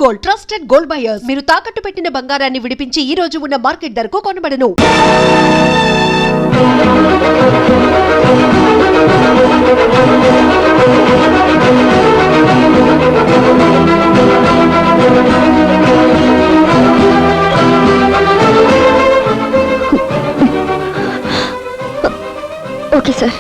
Gold, trusted gold buyers. మీరు తాకట్టు పెట్టిన బంగారాన్ని విడిపించి ఈ రోజు ఉన్న మార్కెట్ ధరకు కొనబడను. Okay sir.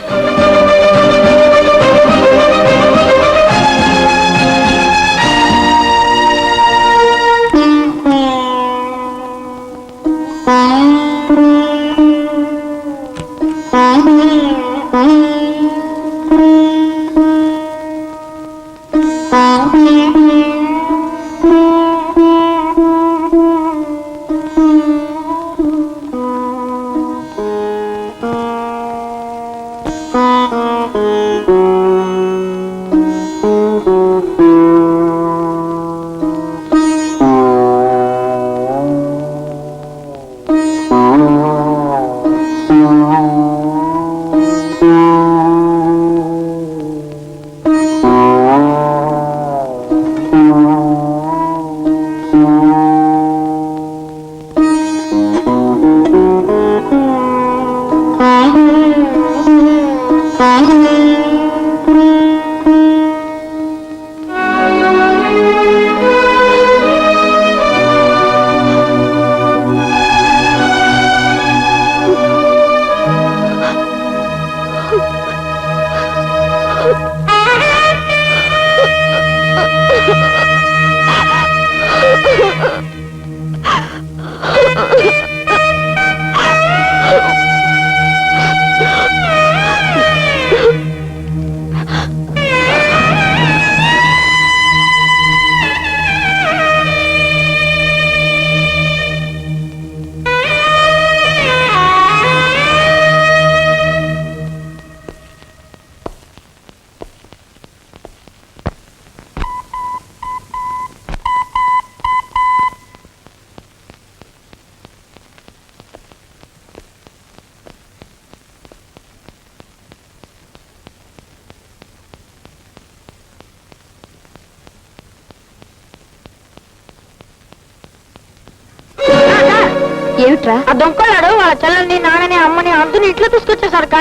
ఏమిట్రా? ఆ దొంగకోళ్ళాడు వాళ్ళ చెల్లెల్ని నాన్నని అమ్మని అందరిని ఇంట్లో తీసుకొచ్చేసరికా.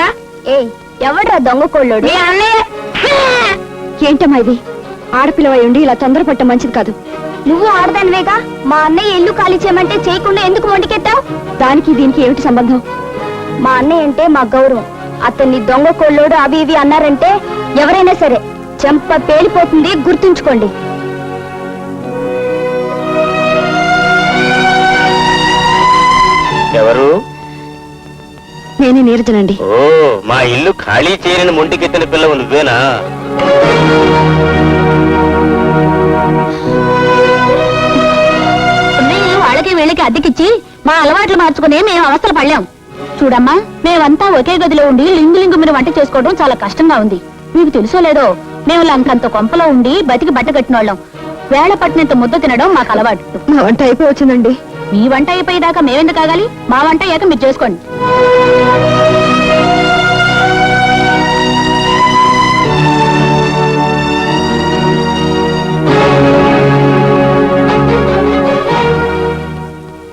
ఏ ఎవడ్రా దొంగ కోళ్ళోడు? మీ అన్నయ్య. ఏంటమ్మా ఇది? ఆడపిల్లవై ఉండి ఇలా తొందరపట్ట మంచిది కాదు. నువ్వు ఆడదానివేగా, మా అన్నయ్య ఇల్లు ఖాళీ చేయమంటే చేయకుండా ఎందుకు మొండికెత్తావు? దానికి దీనికి ఏమిటి సంబంధం? మా అన్నయ్య అంటే మా గౌరవం. అతన్ని దొంగ కోళ్ళోడు అవి ఇవి అన్నారంటే ఎవరైనా సరే చెంప పేలిపోతుంది, గుర్తుంచుకోండి. ఎవరు? నేనే నీరజనండి. ఓ, మా ఇల్లు ఖాళీ చేయని మొంటికెత్తిన పిల్లవు నువ్వేనా? వాళ్ళకి వీళ్ళకి అద్దెకిచ్చి మా అలవాట్లు మార్చుకుని మేము అవస్థలు పడలేం. చూడమ్మా, మేమంతా ఒకే గదిలో ఉండి లింగు లింగు మీరు వంట చేసుకోవడం చాలా కష్టంగా ఉంది. మీకు తెలుసో లేదో, మేము లంకంత కొంపలో ఉండి బతికి బట్ట కట్టిన వాళ్ళం. వేళ పట్టినంత ముద్ద తినడం మాకు అలవాటు. నా వంట అయిపోవచ్చిందండి. మీ వంట అయిపోయేదాకా మేమెందుకు కాగాలి? మా వంట అయ్యాక మీరు చేసుకోండి.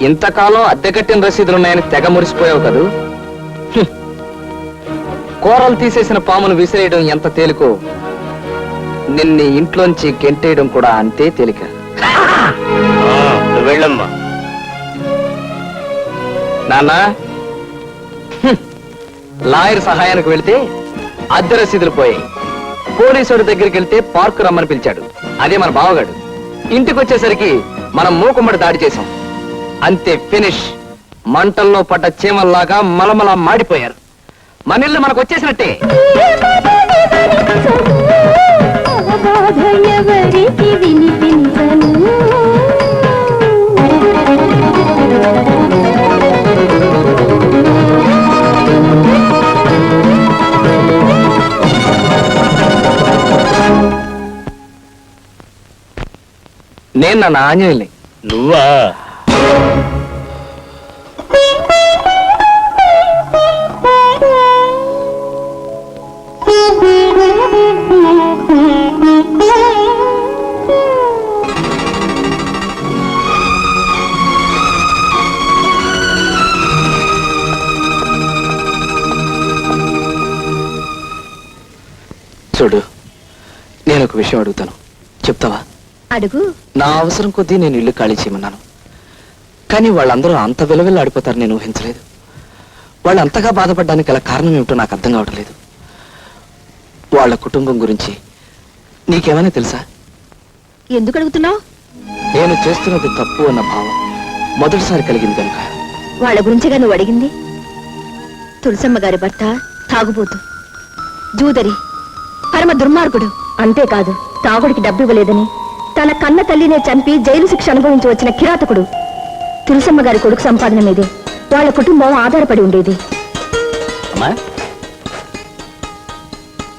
ఇంతకాలం అద్దె కట్టిన రసీదులున్నాయని తెగ మురిసిపోయావు కదూ. కూరలు తీసేసిన పామును విసిరేయడం ఎంత తేలికో, నిన్ను ఇంట్లోంచి గెంటేయడం కూడా అంతే తేలిక. వెళ్ళమ్మా. నాన్న, లాయర్ సహాయానికి వెళితే అద్దె రసీదులు పోయాయి. పోలీసుడి దగ్గరికి వెళ్తే పార్కు రమ్మని పిలిచాడు. అదే మన బావగాడు. ఇంటికి వచ్చేసరికి మనం మూకుమ్మడి దాడి చేశాం. అంతే, ఫినిష్. మంటల్లో పడ్డ చీమల్లాగా మలమల మాడిపోయారు. మన ఇల్లు మనకు వచ్చేసినట్టే. నేను నా ఆంజనేయుల్ని. నువ్వా? చూడు, నేను ఒక విషయం అడుగుతాను, చెప్తావా? అడుగు. నా అవసరం కొద్దీ నేను ఇల్లు ఖాళీ చేయమన్నాను, కానీ వాళ్ళందరూ అంత విలువెల్లాడిపోతారు నేను ఊహించలేదు. వాళ్ళు అంతగా బాధపడడానికి గల కారణం ఏమిటో నాకు అర్థం కావటం లేదు. వాళ్ళ కుటుంబం గురించి నీకేమైనా తెలుసా? ఎందుకు అడుగుతున్నావు? నేను చేస్తున్నది తప్పు అన్న భావం మొదటిసారి కలిగింది కనుక. వాళ్ళ గురించిగా నువ్వు అడిగింది? తులసమ్మ గారి భర్త తాగుబోతు, జూదరి, పరమ దుర్మార్గుడు. అంతేకాదు, తాగుడికి డబ్బు ఇవ్వలేదని తన కన్న తల్లినే చంపి జైలు శిక్ష అనుభవించి వచ్చిన కిరాతకుడు. తులసమ్మ గారి కొడుకు సంపాదన మీదే వాళ్ళ కుటుంబం ఆధారపడి ఉండేది. అమ్మా,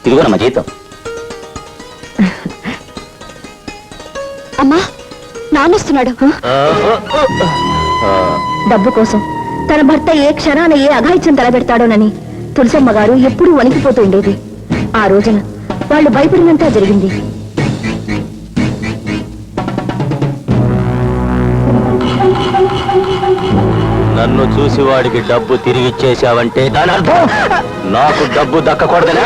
ఇదిగోనమ్మా జీతం. అమ్మా, నాన్నొస్తున్నాడు. డబ్బు కోసం తన భర్త ఏ క్షణాన ఏ అఘాయిత్యం తలబెడతాడోనని తులసమ్మ గారు ఎప్పుడూ వణికిపోతూ ఉండేది. ఆ రోజున వాళ్ళు భయపడినంతా జరిగింది. నన్ను చూసి వాడికి డబ్బు తిరిగి ఇచ్చేశావంటే దాని అర్థం నాకు డబ్బు దక్కకూడదనా?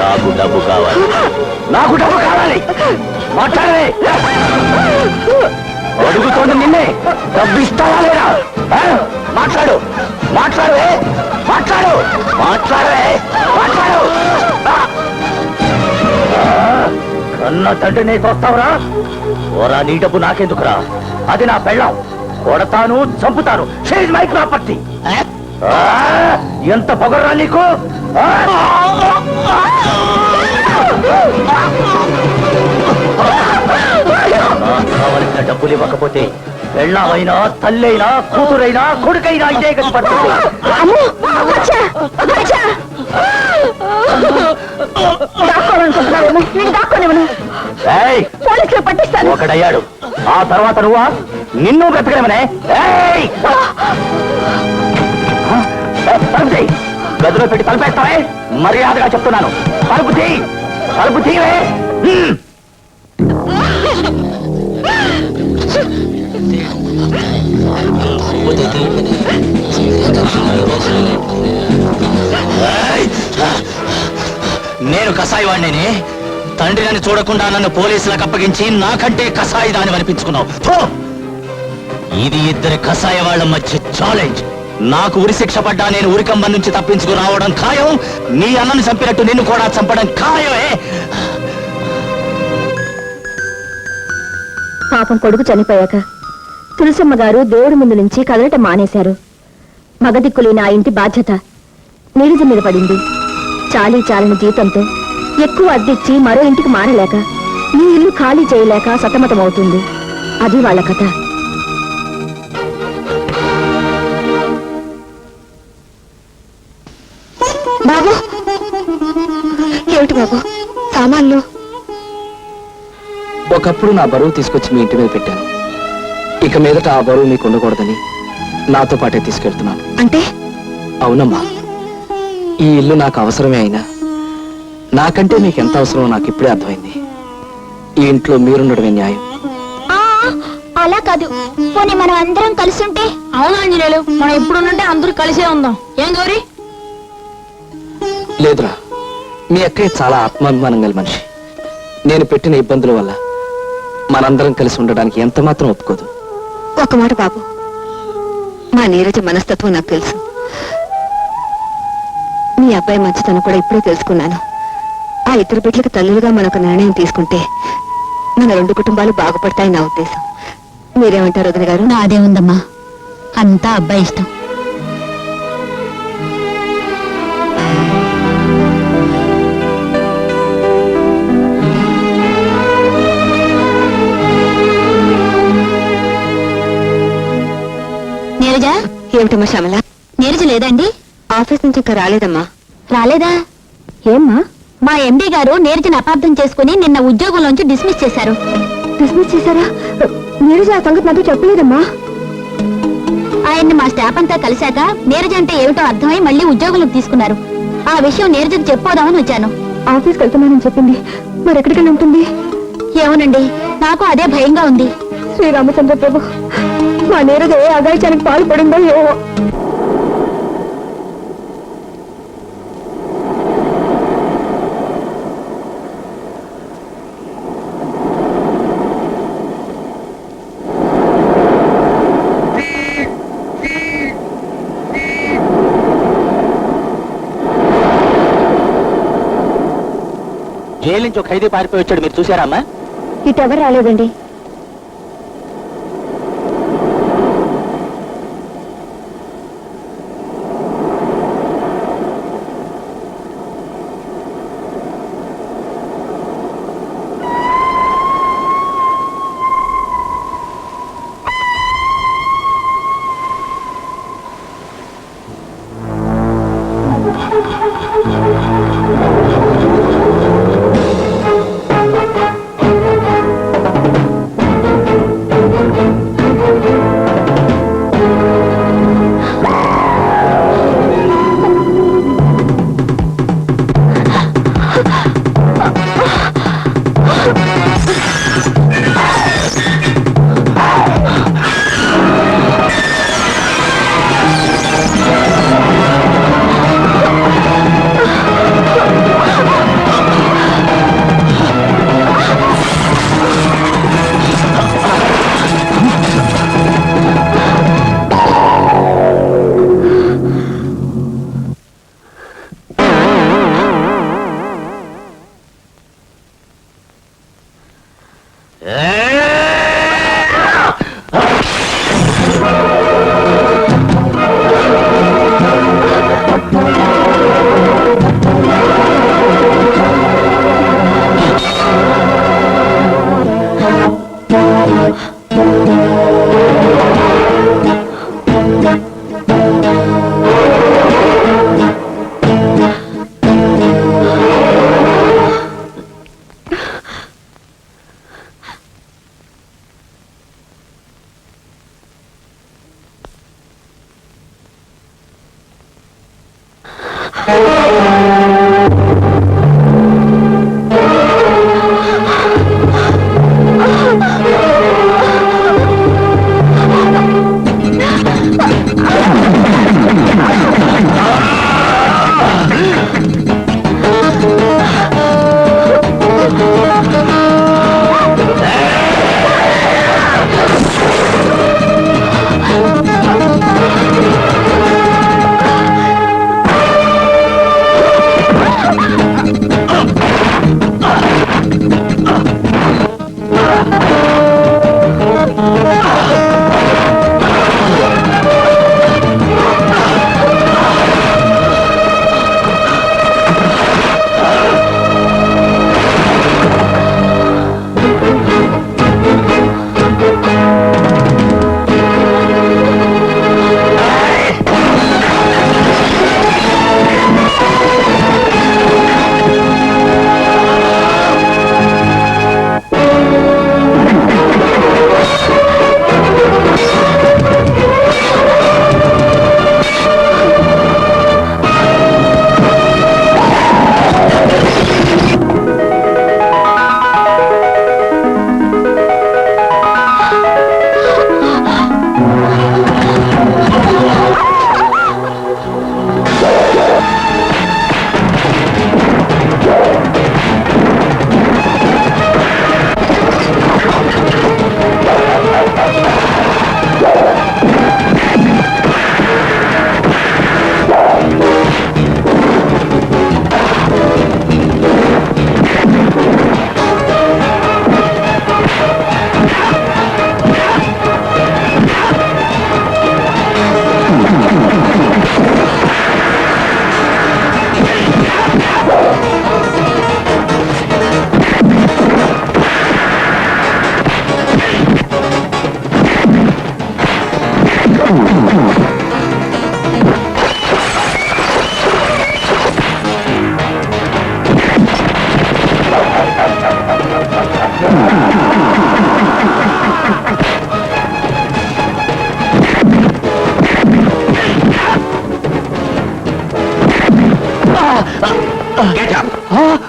నాకు డబ్బు కావాలి, నాకు డబ్బు కావాలి. మాట్లాడవే, అడుగుతోంది నిన్నే. డబ్బు ఇస్తావా లేదా? మాట్లాడు, మాట్లాడవే, మాట్లాడు, మాట్లాడవే, మాట్లాడు. కన్న తండ్రిని తోస్తావురా? ఓరా, నీ డబ్బు నాకెందుకురా? అది నా పెళ్ళాం. కొడతాను, చంపుతాను. She's my property. ఎంత పొగర్రా నీకు? కావలసిన డబ్బులు ఇవ్వకపోతే పెళ్ళామైనా, తల్లైనా, కూతురైనా, కొడుకైనా ఇదే గతి పడుతుంది. ఒకడయ్యాడు, ఆ తర్వాత నువ్వా? నిన్ను బ్రతకడమనే. తలుపు తీ, గదిలో పెట్టి తలుపేస్తావే? మర్యాదగా చెప్తున్నాను, తలుపు తీ, తలుపు తీవే. నేను కసాయి వాడిని. తండ్రి అని చూడకుండా నన్ను పోలీసులకు అప్పగించి నాకంటే కసాయి దాని అనిపించుకున్నావు. ఇది ఇద్దరి కసాయ వాళ్ళ మధ్య ఛాలెంజ్. నాకు ఉరి శిక్ష పడ్డా నేను ఉరికంబ నుంచి తప్పించుకు రావడం ఖాయం. నీ అన్నను చంపినట్టు నిన్ను కూడా చంపడం ఖాయమే. పాపం కొడుకు చనిపోయాక తులసమ్మ గారు దేవుడి ముందు నుంచి కదలటం మానేశారు. మగదిక్కులేని ఆ ఇంటి బాధ్యత నీరజ మీద పడింది. చాలని జీతంతో ఎక్కువ అద్దెచ్చి మరో ఇంటికి మారలేక ఈ ఇల్లు ఖాళీ చేయలేక సతమతమవుతుంది. అది వాళ్ళ కథ. బాబు, ఏమిటి బాబు సామాన్లు? ఒకప్పుడు నా బరువు తీసుకొచ్చి మీ ఇంటి మీద పెట్టాను. ఇక మీదట ఆ బరువు మీకు ఉండకూడదని నాతో పాటే తీసుకెళ్తున్నాను. అంటే? అవునమ్మా, ఈ ఇల్లు నాకు అవసరమే అయినా నాకంటే మీకు ఎంత అవసరమో నాకు ఇప్పుడే అర్థమైంది. ఈ ఇంట్లో మీరుండడమే న్యాయం. అలా కాదు, పోనీ మనం అందరం కలిసి ఉంటే? అవును ఆంజనేయులు, మనం ఎప్పుడున్నంటే అందరూ కలిసే ఉందాం. ఏం గౌరీ? లేదురా, మీ అక్కయ్య చాలా ఆత్మాభిమానం గల మనిషి. నేను పెట్టిన ఇబ్బందుల వల్ల మనందరం కలిసి ఉండడానికి ఎంత మాత్రం ఒప్పుకోదు. ఒక మాట బాబు, మా నీరజ మనస్తత్వం నాకు తెలుసు. మీ అబ్బాయి మంచితనం కూడా ఇప్పుడే తెలుసుకున్నాను. ఆ ఇద్దరు బిడ్డలకు తల్లులుగా మనొక నిర్ణయం తీసుకుంటే మన రెండు కుటుంబాలు బాగుపడతాయి నా ఉద్దేశం. మీరేమంటారు వదిన గారు? నాదే ఉందమ్మా, అంతా అబ్బాయి ఇష్టం. నీరజ? ఏమిటమ్మా శ్యామల? నీరజ లేదండి? ఆఫీస్ నుంచి ఇంకా రాలేదమ్మా. రాలేదా? ఏమ్మా? మా ఎండీ గారు నీరజను అపార్థం చేసుకుని నిన్న ఉద్యోగంలోంచి డిస్మిస్ చేశారు. డిస్మిస్ చేశారా? నీరజ ఆ సంగతి నాతో చెప్పలేదమ్మా. ఆయన్ని మా స్టాఫ్ అంతా కలిశాక నీరజ అంటే ఏమిటో అర్థమై మళ్ళీ ఉద్యోగంలోకి తీసుకున్నారు. ఆ విషయం నీరజకు చెప్పోదామని వచ్చాను. ఆఫీస్కి వెళ్తున్నానని చెప్పింది, మరి ఎక్కడికైనా ఉంటుంది? ఏమోనండి, నాకు అదే భయంగా ఉంది. శ్రీరామచంద్ర ప్రభు, మా నీరజ ఏ అగాయిత్యానికి పాల్పడిందో ఏమో. జైలు నుంచి ఒక ఖైదీ పారిపోయి వచ్చాడు, మీరు చూసారా అమ్మా? ఇటెవరు రాలేదండి.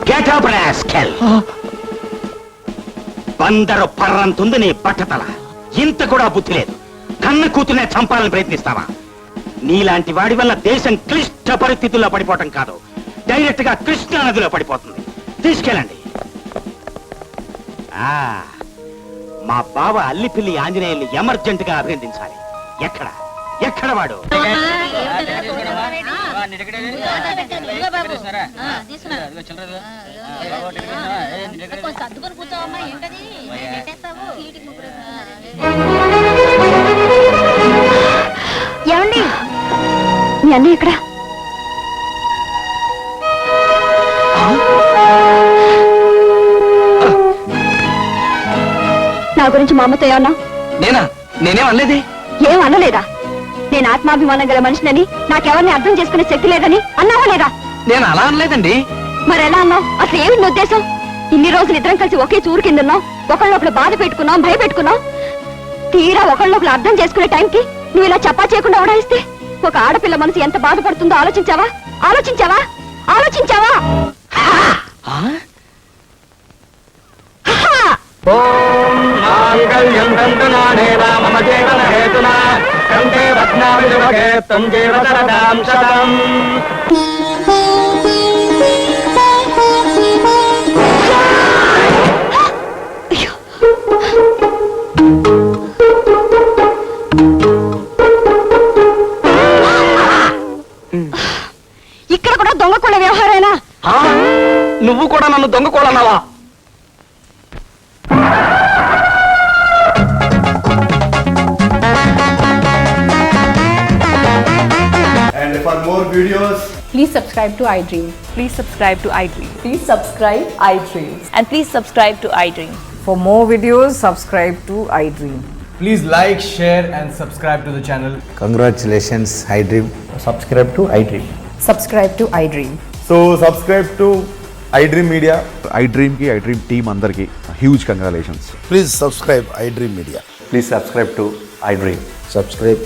Get up, rascal! బందరు పర్రంతుంది నీ పట్టతల. ఇంత కూడా బుద్ధి లేదు. కన్న కూతునే చంపాలని ప్రయత్నిస్తావా? నీలాంటి వాడి వల్ల దేశం క్లిష్ట పరిస్థితుల్లో పడిపోవటం కాదు, డైరెక్ట్ గా కృష్ణా నదిలో పడిపోతుంది. తీసుకెళ్ళండి. మా బావ అల్లిపిల్లి ఆంజనేయుల్ని ఎమర్జెంట్ గా అభినందించాలి. ఎక్కడ ఎక్కడ వాడు? ఏమండి మీ అన్నయ్య ఇక్కడ నా గురించి మా అమ్మతో ఏమన్నా నేనేం అనలేదే. ఏం అనలేదా? నేను ఆత్మాభిమానం గల మనిషినని నాకెవరిని అర్థం చేసుకునే శక్తి లేదని అన్నావా లేదా? నేను అలా అనలేదండి. మరి ఎలా అన్నావు? అసలు ఏమి నీ ఉద్దేశం? ఇన్ని రోజులు ఇద్దరం కలిసి ఒకే చూరు కింద ఉన్నాం, ఒకళ్ళొకళ్ళు బాధ పెట్టుకున్నాం, భయపెట్టుకున్నాం. తీరా ఒకళ్ళొకళ్ళు అర్థం చేసుకునే టైంకి నువ్వు ఇలా చెప్పా చేయకుండా ఉడాయిస్తే ఒక ఆడపిల్ల మనసు ఎంత బాధపడుతుందో ఆలోచించావా? ఆలోచించావా? ఆలోచించావా? ఇక్కడ కూడా దొంగ కొళ్ళ వ్యవహారేనా? నువ్వు కూడా నన్ను దొంగ కోడన్నావా? And for more videos, Please subscribe to iDream. Please subscribe to iDream. Please subscribe iDream. And please subscribe to iDream. For more videos, subscribe to iDream. please like, share, and subscribe to the channel. Congratulations, iDream. Subscribe to iDream. Subscribe to iDream. So subscribe to iDream Media. iDream ki iDream team andarki huge congratulations. Please subscribe iDream Media. Please subscribe to iDream. Subscribe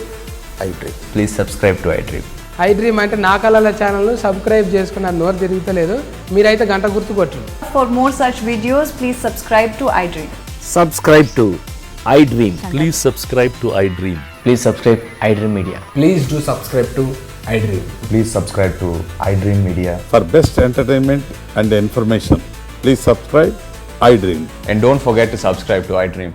iDream. Please subscribe to iDream. iDream అంటే నా కళల channel subscribe చేసుకున్న నోరు తిరుగుతలేదు. మీరైతే గంట గుర్తు కొట్టండి. For more such videos, please subscribe to iDream. Subscribe to iDream. Please subscribe to iDream. Please subscribe iDream Media. Please do subscribe to iDream. Please subscribe to iDream Media. For best entertainment and information, please subscribe iDream. And don't forget to subscribe to iDream.